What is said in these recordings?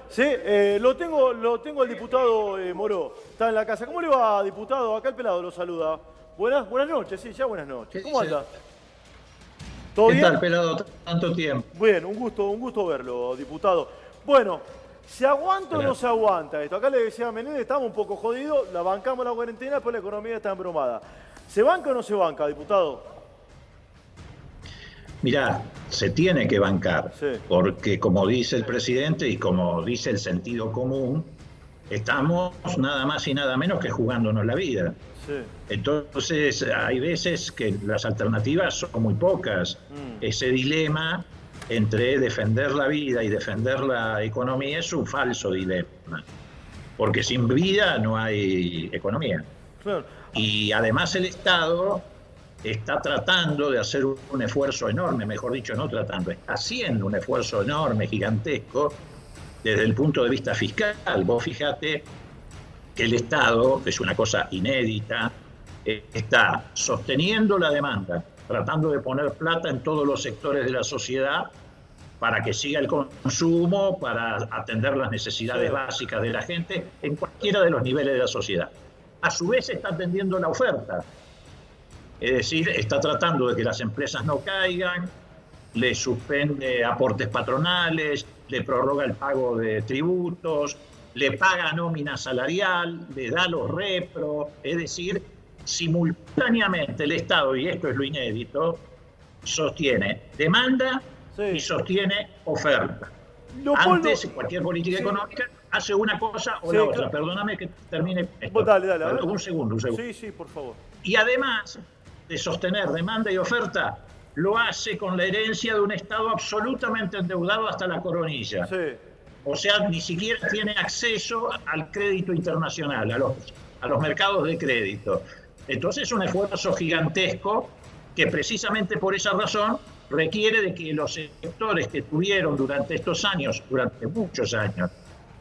Sí, lo tengo al diputado Moró. Está en la casa. ¿Cómo le va, diputado? Acá el pelado lo saluda. Buenas noches, sí, ya buenas noches. ¿Qué ¿Cómo dice? anda? ¿Todo ¿Qué tal, bien? pelado? Tanto tiempo. Bien, un gusto verlo, diputado. Bueno, ¿se aguanta o no se Gracias. aguanta esto? Acá le decía a Menéndez, estamos un poco jodidos, la bancamos la cuarentena, después la economía está embromada. ¿Se banca o no se banca, diputado? Mirá, se tiene que bancar, Sí, porque como dice el presidente y como dice el sentido común, estamos nada más y nada menos que jugándonos la vida. sí. Entonces, hay veces que las alternativas son muy pocas. Mm, Ese dilema entre defender la vida y defender la economía es un falso dilema, porque sin vida no hay economía. claro. Y además el Estado está tratando de hacer un esfuerzo enorme, mejor dicho, no tratando, está haciendo un esfuerzo enorme, gigantesco, desde el punto de vista fiscal. Vos fíjate que el Estado, que es una cosa inédita, está sosteniendo la demanda, tratando de poner plata en todos los sectores de la sociedad para que siga el consumo, para atender las necesidades Sí. básicas de la gente en cualquiera de los niveles de la sociedad. A su vez está atendiendo la oferta, es decir, está tratando de que las empresas no caigan, le suspende aportes patronales, le prorroga el pago de tributos, le paga nómina salarial, le da los repros, es decir, simultáneamente el Estado, y esto es lo inédito, sostiene demanda y Sí. sostiene oferta. Leopoldo. Antes, cualquier política Sí. económica hace una cosa o Sí, la otra. Perdóname que termine esto. Dale, dale, a ver. Un segundo, un segundo. Sí, sí, por favor. Y además de sostener demanda y oferta, lo hace con la herencia de un Estado absolutamente endeudado hasta la coronilla. Sí. O sea, ni siquiera tiene acceso al crédito internacional, a los mercados de crédito. Entonces es un esfuerzo gigantesco que precisamente por esa razón requiere de que los sectores que tuvieron durante estos años, durante muchos años,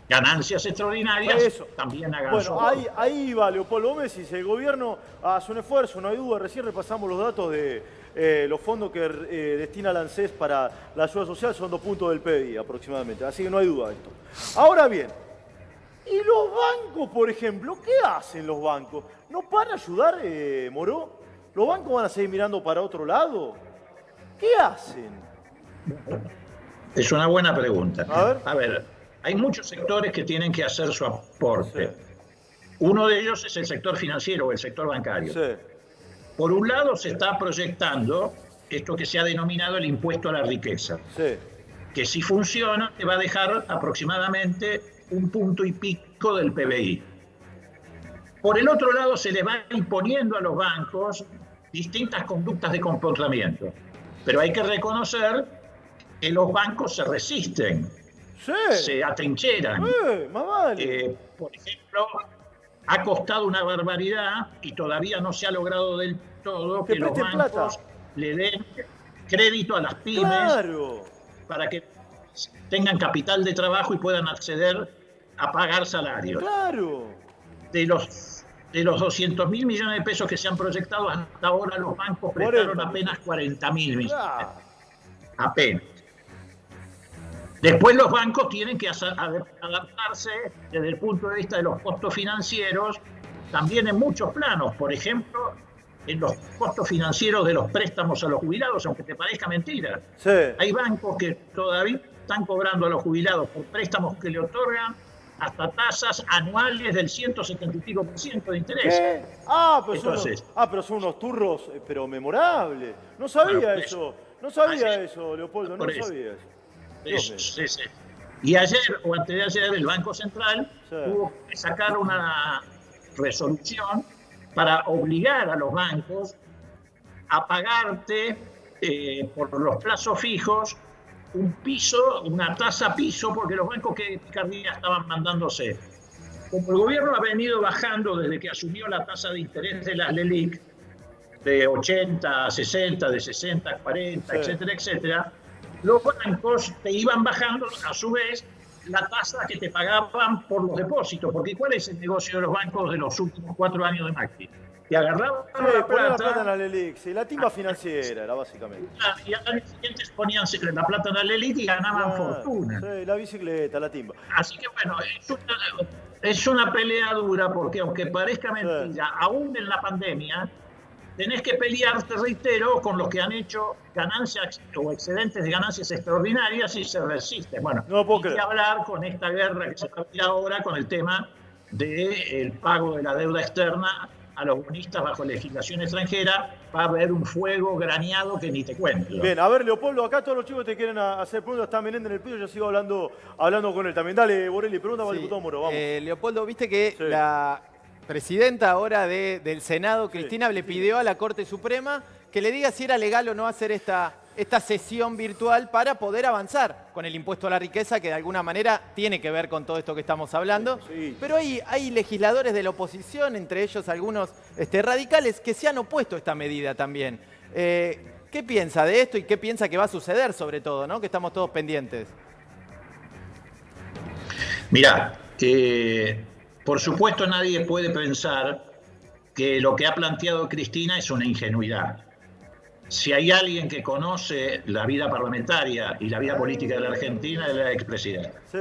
ganancias extraordinarias, Eso. también hagan su Bueno, aporte. ahí va Leopoldo Messi. El gobierno hace un esfuerzo, no hay duda. Recién repasamos los datos de los fondos que destina la ANSES para la ayuda social, son 2 puntos del PBI aproximadamente. Así que no hay duda de esto. Ahora bien, ¿y los bancos, por ejemplo? ¿Qué hacen los bancos? ¿No van a ayudar, Moró? ¿Los bancos van a seguir mirando para otro lado? ¿Qué hacen? Es una buena pregunta. A ver. A ver, hay muchos sectores que tienen que hacer su Sí, aporte. Uno de ellos es el sector financiero o el sector bancario. sí, Por un lado se está proyectando esto que se ha denominado el impuesto a la riqueza, sí. que si funciona te va a dejar aproximadamente 1 punto y pico del PBI. Por el otro lado se le va imponiendo a los bancos distintas conductas de comportamiento, pero hay que reconocer que los bancos se resisten, Sí. se atrincheran. Más vale. Por ejemplo, ha costado una barbaridad y todavía no se ha logrado del todo Que que los presten bancos plata. le den crédito a las pymes Claro. para que tengan capital de trabajo y puedan acceder a pagar salarios. Claro. De los 200.000 millones de pesos que se han proyectado hasta ahora, los bancos prestaron 40. apenas 40.000 millones. Claro. Apenas. Después los bancos tienen que adaptarse desde el punto de vista de los costos financieros, también en muchos planos. Por ejemplo, en los costos financieros de los préstamos a los jubilados, aunque te parezca mentira. Sí. Hay bancos que todavía están cobrando a los jubilados por préstamos que le otorgan hasta tasas anuales del 170 y pico % de interés. ¿Qué? Entonces, Pero son unos turros, pero memorables. No sabía bueno, eso. No sabía ayer, eso, Leopoldo. No por eso. sabía eso. Dios mío. Sí. Y ayer o antes de ayer el Banco Central Sí. tuvo que sacar una resolución para obligar a los bancos a pagarte por los plazos fijos un piso, una tasa piso, porque los bancos que picardía estaban mandándose. Como el gobierno ha venido bajando desde que asumió la tasa de interés de las LELIC de 80 a 60, de 60 a 40, Sí. etcétera, etcétera, los bancos te iban bajando a su vez la tasa que te pagaban por los depósitos, porque ¿cuál es el negocio de los bancos de los últimos 4 años de Macri? que agarraban Sí, la poner la plata en plata la LELIC, sí, la timba financiera era básicamente. y al año siguiente ponían la plata en la LELIC y ganaban fortuna. Sí, la bicicleta, la timba. Así que bueno, es una pelea dura porque aunque parezca Sí. mentira, aún en la pandemia, tenés que pelear, te reitero, con los que han hecho ganancias o excedentes de ganancias extraordinarias y se resisten. Bueno, No lo puedo hay que creer. hablar con esta guerra que se va a abrir ahora con el tema del pago de la deuda externa a los bonistas bajo legislación extranjera. Va a haber un fuego graneado que ni te cuento. Bien, a ver, Leopoldo, acá todos los chicos te quieren hacer preguntas, está Menéndez en el piso, yo sigo hablando con él también. Dale, Borelli, pregunta para el diputado Moro, vamos. Leopoldo, viste que Sí. la presidenta ahora del Senado, Cristina, le pidió a la Corte Suprema que le diga si era legal o no hacer esta sesión virtual para poder avanzar con el impuesto a la riqueza, que de alguna manera tiene que ver con todo esto que estamos hablando. Sí. Pero hay legisladores de la oposición, entre ellos algunos radicales, que se han opuesto a esta medida también. ¿Qué piensa de esto y qué piensa que va a suceder sobre todo, ¿no? Que estamos todos pendientes. Mirá, por supuesto nadie puede pensar que lo que ha planteado Cristina es una ingenuidad. Si hay alguien que conoce la vida parlamentaria y la vida política de la Argentina, es la expresidenta. Sí.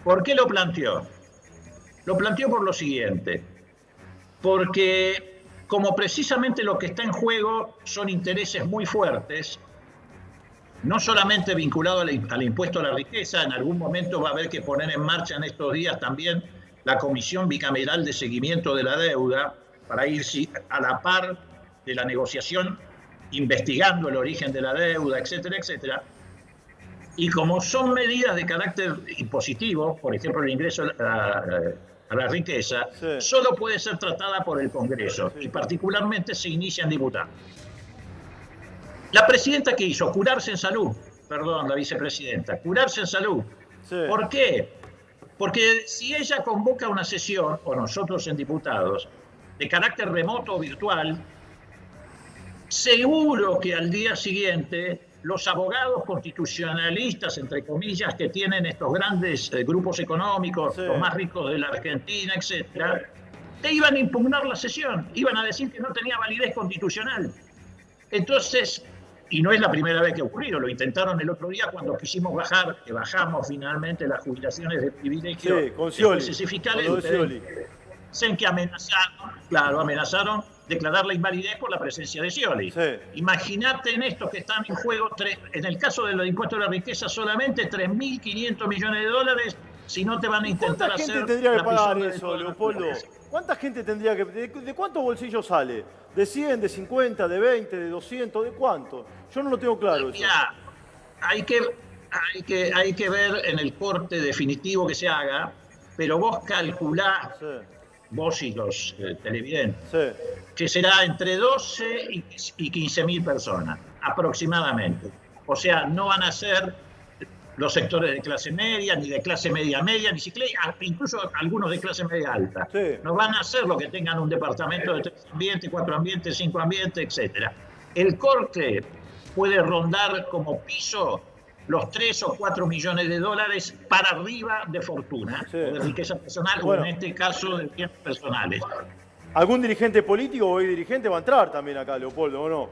¿Por qué lo planteó? Lo planteó por lo siguiente. Porque como precisamente lo que está en juego son intereses muy fuertes, no solamente vinculado al impuesto a la riqueza, en algún momento va a haber que poner en marcha en estos días también la Comisión Bicameral de Seguimiento de la Deuda para ir a la par de la negociación, investigando el origen de la deuda, etcétera, etcétera. Y como son medidas de carácter impositivo, por ejemplo, el ingreso a la riqueza, Sí. solo puede ser tratada por el Congreso y particularmente se inicia en diputados. La presidenta, ¿qué hizo? Curarse en salud. Perdón, la vicepresidenta. Curarse en salud. Sí. ¿Por qué? Porque si ella convoca una sesión, o nosotros en diputados, de carácter remoto o virtual, seguro que al día siguiente los abogados constitucionalistas, entre comillas, que tienen estos grandes grupos económicos, Sí. los más ricos de la Argentina, etcétera, te iban a impugnar la sesión, iban a decir que no tenía validez constitucional. Entonces, y no es la primera vez que ha ocurrido, lo intentaron el otro día cuando quisimos bajar, que bajamos finalmente las jubilaciones de privilegio Sí, con de Scioli. jueces y fiscales. Con lo de Scioli. Dicen que amenazaron declarar la invalidez por la presencia de Scioli. Sí. Imagínate en esto que están en juego, en el caso del impuesto a la riqueza, solamente 3.500 millones de dólares, si no te van a intentar ¿Cuánta hacer gente tendría que la pagar prisión de eso, toda Leopoldo? naturaleza. ¿Cuánta gente tendría que...? ¿De cuántos bolsillos sale? ¿De 100, de 50, de 20, de 200? ¿De cuánto? Yo no lo tengo claro eso. Mirá, hay que ver en el corte definitivo que se haga, pero vos calculás, Sí, vos y los televidentes, sí. que será entre 12 y 15.000 personas, aproximadamente. O sea, no van a ser los sectores de clase media, ni de clase media, ni siquiera, incluso algunos de clase media alta. Sí. No van a ser los que tengan un departamento de 3 ambientes, 4 ambientes, 5 ambientes, etc. El corte puede rondar como piso los 3 o 4 millones de dólares para arriba de fortuna, Sí. o de riqueza personal, Bueno. o en este caso de bienes personales. ¿Algún dirigente político o dirigente va a entrar también acá, Leopoldo, o no?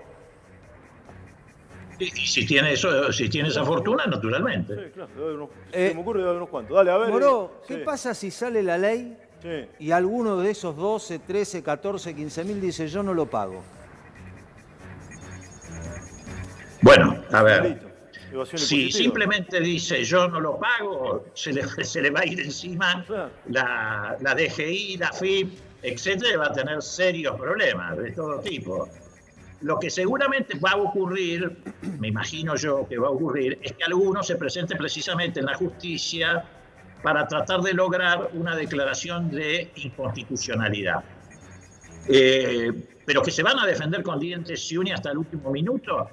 Y si tiene eso, si tiene esa fortuna, naturalmente. Sí, claro. Se me ocurre que debe haber unos cuantos. Dale, a ver. Moró, ¿qué sí, pasa si sale la ley Sí. y alguno de esos 12, 13, 14, 15.000 dice yo no lo pago? Bueno, a ver, Delito. Evasión si impositiva. simplemente dice yo no lo pago, se le va a ir encima Claro. la DGI, la FIP, etcétera, y va a tener serios problemas de todo tipo. Lo que seguramente va a ocurrir, me imagino yo que va a ocurrir, es que alguno se presente precisamente en la justicia para tratar de lograr una declaración de inconstitucionalidad. Pero que se van a defender con dientes y uñas hasta el último minuto.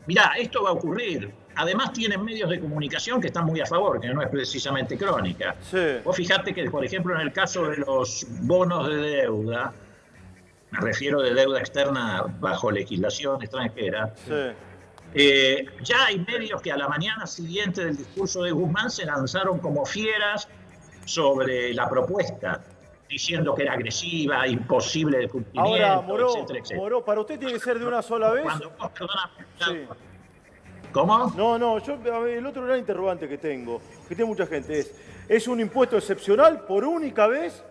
Mirá, esto va a ocurrir. Además tienen medios de comunicación que están muy a favor, que no es precisamente Crónica. Sí. Vos fijate que, por ejemplo, en el caso de los bonos de deuda, me refiero de deuda externa bajo legislación extranjera, Sí. ya hay medios que a la mañana siguiente del discurso de Guzmán se lanzaron como fieras sobre la propuesta. diciendo que era agresiva, imposible de cumplimiento, Ahora, Moró, etcétera, etcétera. Moró, ¿para usted tiene que ser de una sola vez? Cuando vos, perdóname, Sí. ¿Cómo? No, el otro gran interrogante que tiene mucha gente ¿es un impuesto excepcional por única vez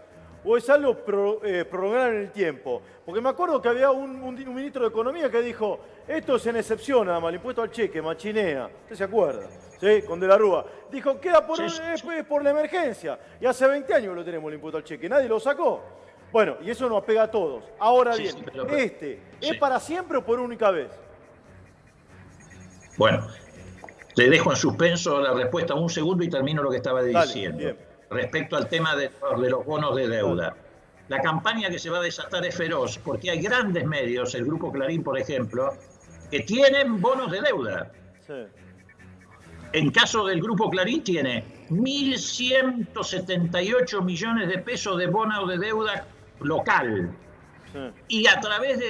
o es algo prolongado en el tiempo? Porque me acuerdo que había un ministro de Economía que dijo, esto es en excepción nada más, el impuesto al cheque, machinea, ¿usted se acuerda? ¿Sí? Con De la Rúa. Dijo, queda por la emergencia. Y hace 20 años lo tenemos el impuesto al cheque, nadie lo sacó. Bueno, y eso nos pega a todos. Ahora bien, ¿es para siempre o por única vez? Bueno, te dejo en suspenso la respuesta un segundo y termino lo que estaba diciendo. Bien. Respecto al tema de los bonos de deuda. La campaña que se va a desatar es feroz porque hay grandes medios, el Grupo Clarín, por ejemplo, que tienen bonos de deuda. Sí. En caso del Grupo Clarín tiene 1.178 millones de pesos de bonos de deuda local. Sí. Y a través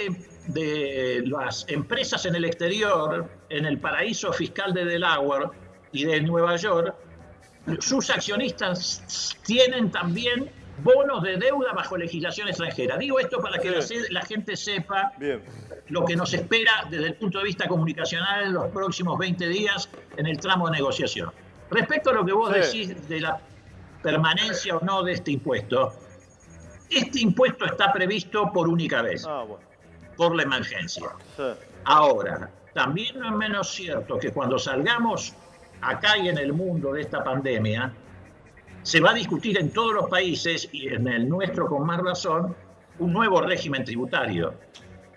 de las empresas en el exterior, en el paraíso fiscal de Delaware y de Nueva York, sus accionistas tienen también bonos de deuda bajo legislación extranjera. Digo esto para que la gente sepa lo que nos espera desde el punto de vista comunicacional en los próximos 20 días en el tramo de negociación. Respecto a lo que vos decís de la permanencia o no de este impuesto está previsto por única vez, por la emergencia. Sí. Ahora, también no es menos cierto que cuando salgamos acá y en el mundo de esta pandemia, se va a discutir en todos los países, y en el nuestro con más razón, un nuevo régimen tributario.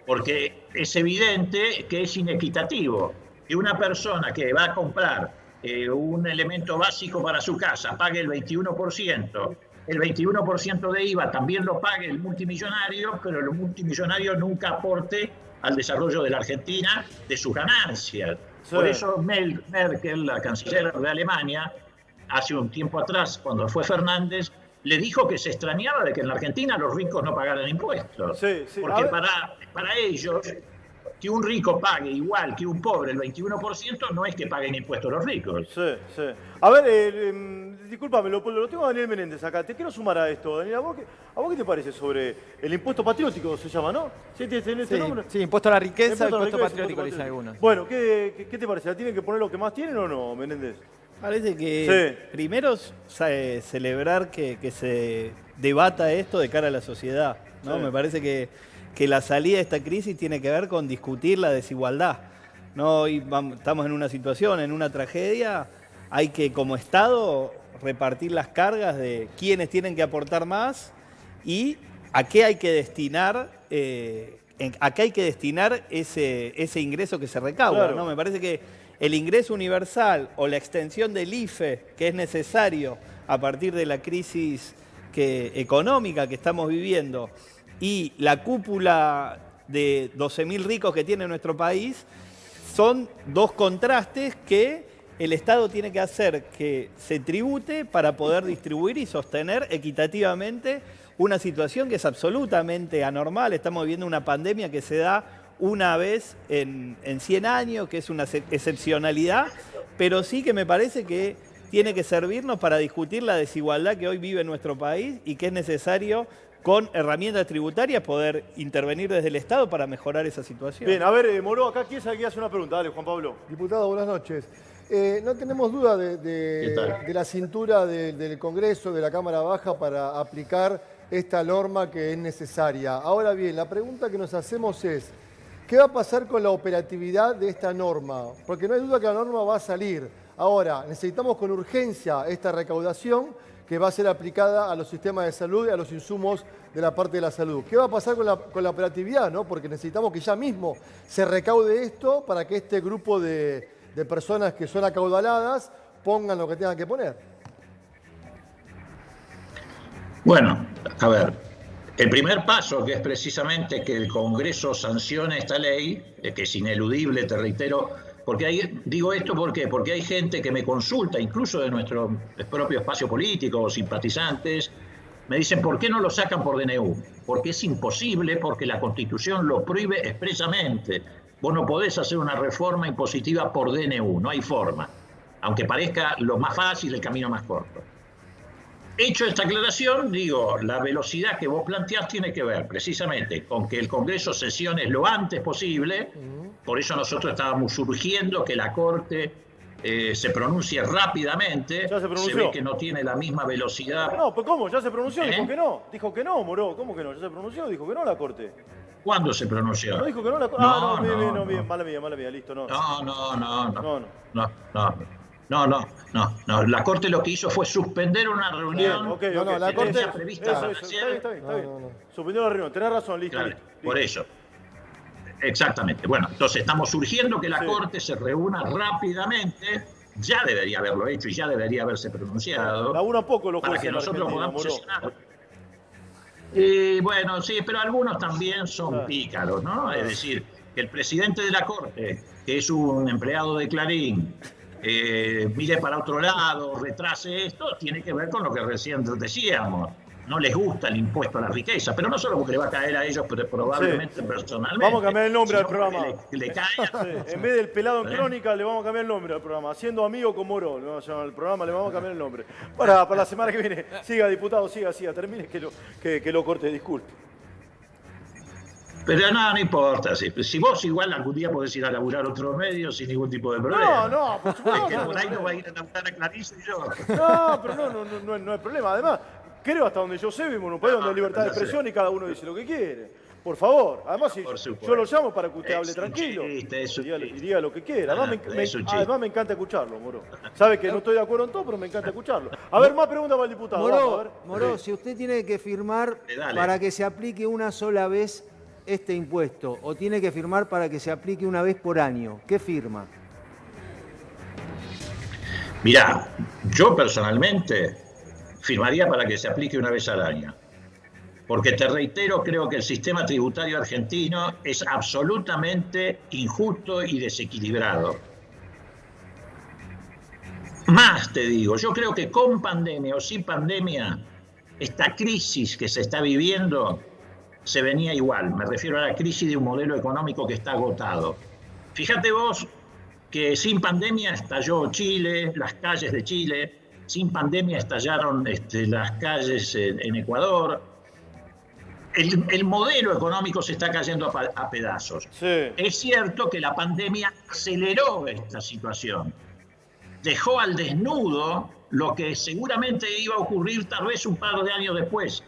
Porque es evidente que es inequitativo que una persona que va a comprar un elemento básico para su casa pague el 21%, el 21% de IVA también lo pague el multimillonario, pero el multimillonario nunca aporte al desarrollo de la Argentina de sus ganancias. Sí. Por eso Merkel, la canciller de Alemania, hace un tiempo atrás, cuando fue Fernández, le dijo que se extrañaba de que en la Argentina los ricos no pagaran impuestos. Sí. Porque para ellos, que un rico pague igual que un pobre el 21%, no es que paguen impuestos los ricos. Sí. A ver, discúlpame, lo tengo a Daniel Menéndez acá. Te quiero sumar a esto, Daniel. ¿A vos qué te parece sobre el impuesto patriótico, se llama, no? ¿Sí tiene este nombre? Sí, impuesto a la riqueza, Impuesto a la impuesto riqueza, patriótico, le dicen algunos. Bueno, ¿qué te parece? ¿La tienen que poner lo que más tienen o no, Menéndez? Parece que primero celebrar que se debata esto de cara a la sociedad, ¿no? Me parece que la salida de esta crisis tiene que ver con discutir la desigualdad, ¿no? Hoy estamos en una situación, en una tragedia, hay que como Estado repartir las cargas de quiénes tienen que aportar más y a qué hay que destinar, ese ingreso que se recauda, Claro. ¿no? Me parece que el ingreso universal o la extensión del IFE, que es necesario a partir de la crisis económica que estamos viviendo, y la cúpula de 12.000 ricos que tiene nuestro país, son dos contrastes que el Estado tiene que hacer que se tribute para poder distribuir y sostener equitativamente una situación que es absolutamente anormal. Estamos viviendo una pandemia que se da una vez en 100 años, que es una excepcionalidad, pero sí que me parece que tiene que servirnos para discutir la desigualdad que hoy vive nuestro país y que es necesario, con herramientas tributarias, poder intervenir desde el Estado para mejorar esa situación. Bien, a ver, Moró, acá quién sabe que hace una pregunta. Dale, Juan Pablo. Diputado, buenas noches. No tenemos duda de la cintura del Congreso, de la Cámara Baja, para aplicar esta norma que es necesaria. Ahora bien, la pregunta que nos hacemos es, ¿qué va a pasar con la operatividad de esta norma? Porque no hay duda que la norma va a salir. Ahora, necesitamos con urgencia esta recaudación que va a ser aplicada a los sistemas de salud y a los insumos de la parte de la salud. ¿Qué va a pasar con la operatividad, no? Porque necesitamos que ya mismo se recaude esto para que este grupo de personas que son acaudaladas pongan lo que tengan que poner. Bueno, a ver, el primer paso, que es precisamente que el Congreso sancione esta ley, que es ineludible, te reitero, digo esto ¿por qué? Porque hay gente que me consulta, incluso de nuestro propio espacio político o simpatizantes, me dicen, ¿por qué no lo sacan por DNU? Porque es imposible, porque la Constitución lo prohíbe expresamente. Vos no podés hacer una reforma impositiva por DNU, no hay forma, aunque parezca lo más fácil, el camino más corto. Hecho esta aclaración, digo, la velocidad que vos planteás tiene que ver precisamente con que el Congreso sesione lo antes posible. Por eso nosotros estábamos urgiendo que la Corte se pronuncie rápidamente. Ya se pronunció. Se ve que no tiene la misma velocidad. No, pero ¿cómo? Ya se pronunció, dijo ¿Eh? que no. Dijo que no, Moró. ¿Cómo que no? Ya se pronunció, dijo que no la Corte. ¿Cuándo se pronunció? No dijo que no la Corte. No, Bien, mala mía, listo, no. No. La Corte lo que hizo fue suspender una reunión. Bien, ok. la que Corte- tenía prevista para Está ayer. bien. No. Suspendió la reunión, tenés razón, listo. Claro, listo. por eso. Exactamente. Bueno, entonces estamos urgiendo que la Sí. Corte se reúna rápidamente. Ya debería haberlo hecho y ya debería haberse pronunciado. Laburan poco los para jueces que en nosotros Argentina, podamos Moró. sesionar. Bueno, sí, pero algunos también son pícaros, ¿no? Es decir, que el presidente de la Corte, que es un empleado de Clarín, mire para otro lado, retrase esto, tiene que ver con lo que recién decíamos. No les gusta el impuesto a la riqueza, pero no solo porque le va a caer a ellos, pero probablemente Sí. personalmente. Vamos a cambiar el nombre sino al programa. porque le caiga. Sí, en vez del pelado en ¿Eh? crónica, le vamos a cambiar el nombre al programa. Siendo amigo con Moró, le vamos a llamar al programa, le vamos a cambiar el nombre. Para la semana que viene. Siga, diputado, siga. Termine que lo corte, disculpe. Pero no importa. Si vos igual algún día podés ir a laburar otros medios sin ningún tipo de problema. No, por supuesto. Es que por ahí no va a ir a laburar a Clarice y yo. No, pero no hay problema. Además, creo hasta donde yo sé, vivimos en un país donde hay libertad de ya sé. expresión y cada uno dice lo que quiere. Por favor. Además, si Por supuesto. yo lo llamo para que usted Es hable un tranquilo. chiste, es un y chiste. diga lo que quiera. Además, Es un chiste. además me encanta escucharlo, Moró. Sabe que no estoy de acuerdo en todo, pero me encanta escucharlo. A ver, más preguntas para el diputado. Vamos, a ver. Moró, Sí. si usted tiene que firmar Dale. para que se aplique una sola vez este impuesto o tiene que firmar para que se aplique una vez por año, ¿qué firma? Mirá, yo personalmente firmaría para que se aplique una vez al año. Porque te reitero, creo que el sistema tributario argentino es absolutamente injusto y desequilibrado. Más te digo, yo creo que con pandemia o sin pandemia, esta crisis que se está viviendo se venía igual. Me refiero a la crisis de un modelo económico que está agotado. Fíjate vos que sin pandemia estalló Chile, las calles de Chile, sin pandemia estallaron las calles en Ecuador. El modelo económico se está cayendo a pedazos. Sí. Es cierto que la pandemia aceleró esta situación. Dejó al desnudo lo que seguramente iba a ocurrir tal vez un par de años después.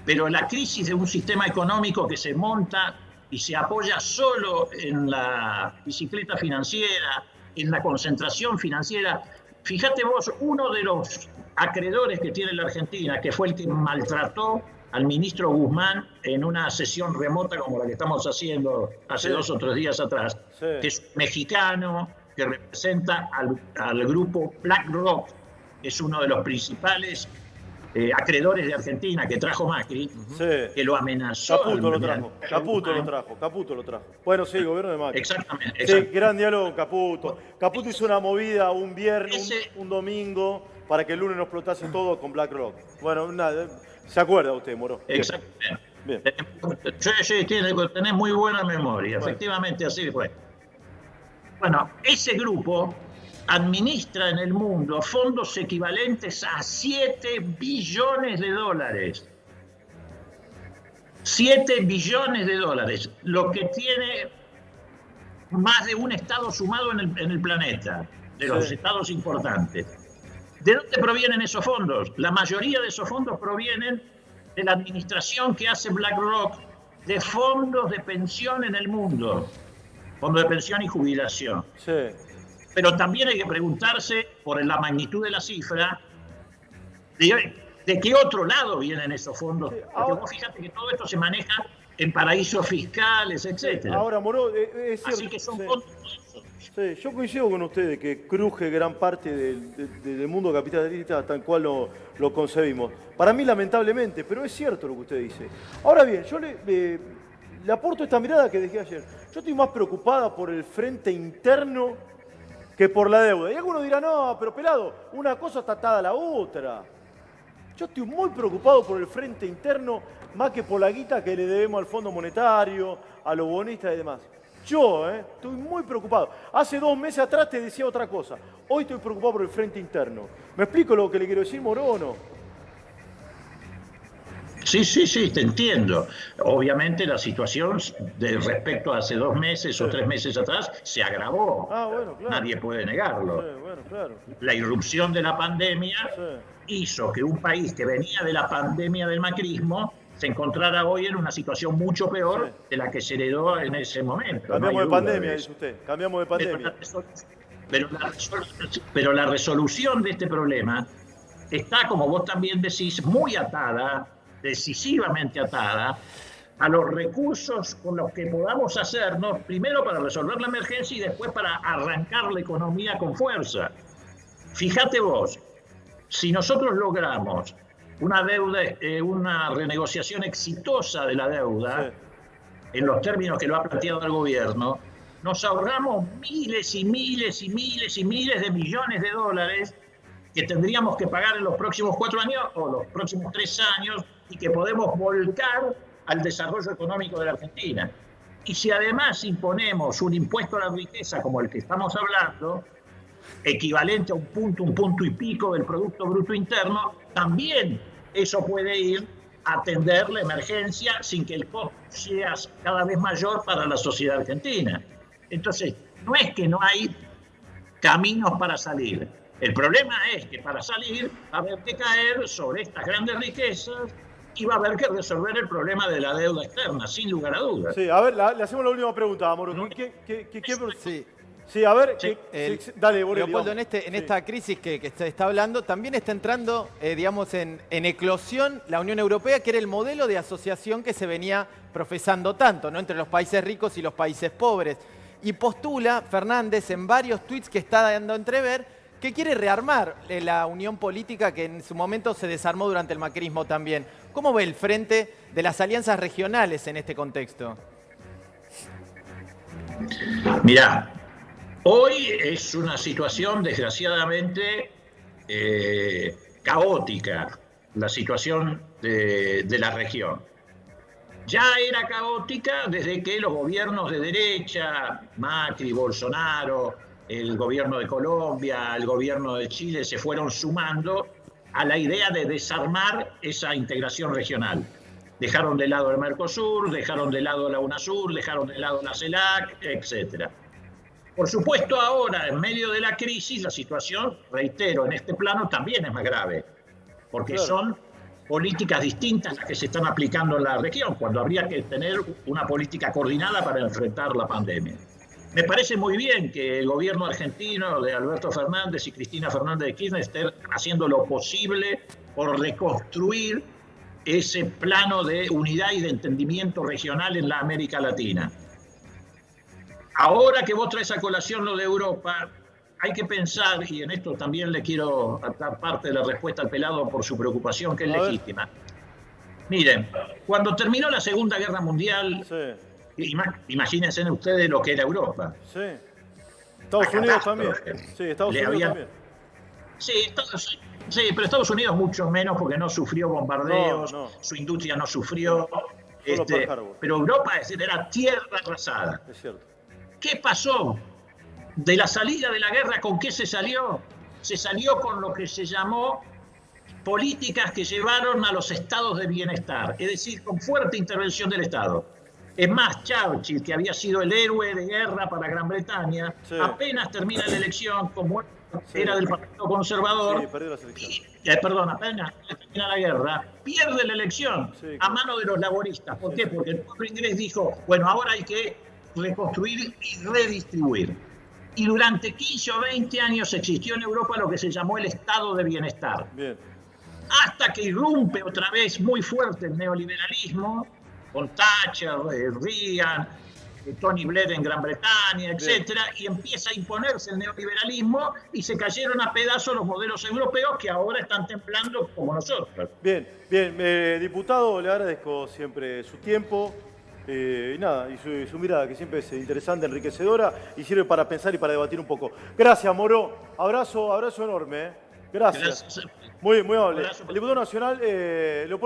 Pero la crisis de un sistema económico que se monta y se apoya solo en la bicicleta financiera, en la concentración financiera. Fíjate vos, uno de los acreedores que tiene la Argentina, que fue el que maltrató al ministro Guzmán en una sesión remota como la que estamos haciendo hace 2 o 3 días atrás, Sí. que es un mexicano que representa al grupo BlackRock, que es uno de los principales acreedores de Argentina, que trajo Macri, Sí. que lo amenazó. Caputo lo trajo. Bueno, sí, gobierno de Macri. Exactamente. Sí, gran diálogo, Caputo. Caputo hizo una movida un viernes, Ese- un domingo, para que el lunes nos explotase todo con BlackRock. Bueno, nada, se acuerda usted, Moró. Exactamente. Bien. Sí, tenés muy buena memoria, efectivamente así fue. Bueno, ese grupo administra en el mundo fondos equivalentes a 7 billones de dólares. 7 billones de dólares, lo que tiene más de un estado sumado en el planeta, de los Sí. estados importantes. ¿De dónde provienen esos fondos? La mayoría de esos fondos provienen de la administración que hace BlackRock de fondos de pensión en el mundo, fondos de pensión y jubilación. Sí. Pero también hay que preguntarse, por la magnitud de la cifra, de qué otro lado vienen esos fondos. Porque ahora- vos fíjate que todo esto se maneja en paraísos fiscales, etc. Ahora, Moró, es cierto. Así que son sí. fondos. Sí, yo coincido con ustedes que cruje gran parte del mundo capitalista tal cual lo concebimos. Para mí, lamentablemente, pero es cierto lo que usted dice. Ahora bien, yo le aporto esta mirada que dejé ayer. Yo estoy más preocupada por el frente interno que por la deuda. Y algunos dirán, no, pero pelado, una cosa está atada a la otra. Yo estoy muy preocupado por el frente interno, más que por la guita que le debemos al Fondo Monetario, a los bonistas y demás. Yo, estoy muy preocupado. Hace 2 meses atrás te decía otra cosa. Hoy estoy preocupado por el frente interno. ¿Me explico lo que le quiero decir, Moró, o no? Sí, te entiendo. Obviamente la situación respecto a hace 2 meses o 3 meses atrás se agravó. Bueno, claro. Nadie puede negarlo. Sí, bueno, claro. La irrupción de la pandemia hizo que un país que venía de la pandemia del macrismo se encontrara hoy en una situación mucho peor de la que se heredó en ese momento. Cambiamos de pandemia, dice usted. Cambiamos de pandemia. Pero la resolución de este problema está, como vos también decís, muy atada, decisivamente atada, a los recursos con los que podamos hacernos, primero para resolver la emergencia y después para arrancar la economía con fuerza. Fíjate vos, si nosotros logramos una renegociación exitosa de la deuda, en los términos que lo ha planteado el gobierno, nos ahorramos miles y miles y miles y miles de millones de dólares que tendríamos que pagar en los próximos 4 años o los próximos 3 años y que podemos volcar al desarrollo económico de la Argentina. Y si además imponemos un impuesto a la riqueza como el que estamos hablando, equivalente a un punto y pico del Producto Bruto Interno, también eso puede ir a atender la emergencia sin que el costo sea cada vez mayor para la sociedad argentina. Entonces, no es que no hay caminos para salir. El problema es que para salir va a haber que caer sobre estas grandes riquezas y va a haber que resolver el problema de la deuda externa, sin lugar a dudas. Sí, a ver, le hacemos la última pregunta, Moro. Sí, a ver, dale, Borrelli, Leopoldo, vamos. en esta crisis que se está hablando, también está entrando, digamos, en eclosión la Unión Europea, que era el modelo de asociación que se venía profesando tanto, ¿no?, entre los países ricos y los países pobres. Y postula Fernández en varios tuits que está dando a entrever que quiere rearmar la unión política que en su momento se desarmó durante el macrismo también. ¿Cómo ve el frente de las alianzas regionales en este contexto? Mirá, hoy es una situación desgraciadamente caótica, la situación de la región. Ya era caótica desde que los gobiernos de derecha, Macri, Bolsonaro, el gobierno de Colombia, el gobierno de Chile, se fueron sumando a la idea de desarmar esa integración regional. Dejaron de lado el Mercosur, dejaron de lado la UNASUR, dejaron de lado la CELAC, etc. Por supuesto, ahora, en medio de la crisis, la situación, reitero, en este plano también es más grave, porque son políticas distintas las que se están aplicando en la región, cuando habría que tener una política coordinada para enfrentar la pandemia. Me parece muy bien que el gobierno argentino de Alberto Fernández y Cristina Fernández de Kirchner estén haciendo lo posible por reconstruir ese plano de unidad y de entendimiento regional en la América Latina. Ahora que vos traes a colación lo de Europa, hay que pensar, y en esto también le quiero dar parte de la respuesta al pelado por su preocupación, que es legítima. Miren, cuando terminó la Segunda Guerra Mundial, imagínense ustedes lo que era Europa. Sí. Estados Unidos también. Sí, Estados Unidos también. Sí, pero Estados Unidos mucho menos porque no sufrió bombardeos, su industria no sufrió. Pero Europa, es decir, era tierra arrasada. Es cierto. ¿Qué pasó? De la salida de la guerra, ¿con qué se salió? Se salió con lo que se llamó políticas que llevaron a los estados de bienestar, es decir, con fuerte intervención del Estado. Es más, Churchill, que había sido el héroe de guerra para Gran Bretaña, apenas termina la elección, como era del Partido Conservador, apenas termina la guerra, pierde la elección a mano de los laboristas. ¿Por qué? Porque el pueblo inglés dijo, bueno, ahora hay que reconstruir y redistribuir. Y durante 15 o 20 años existió en Europa lo que se llamó el estado de bienestar. Bien. Hasta que irrumpe otra vez muy fuerte el neoliberalismo, con Thatcher, Reagan, Tony Blair en Gran Bretaña, etcétera, y empieza a imponerse el neoliberalismo y se cayeron a pedazos los modelos europeos que ahora están temblando como nosotros. Bien, diputado, le agradezco siempre su tiempo. Y nada, y su mirada, que siempre es interesante, enriquecedora y sirve para pensar y para debatir un poco. Gracias, Moro. Abrazo enorme. Gracias. Muy amable. El diputado nacional, Leopoldo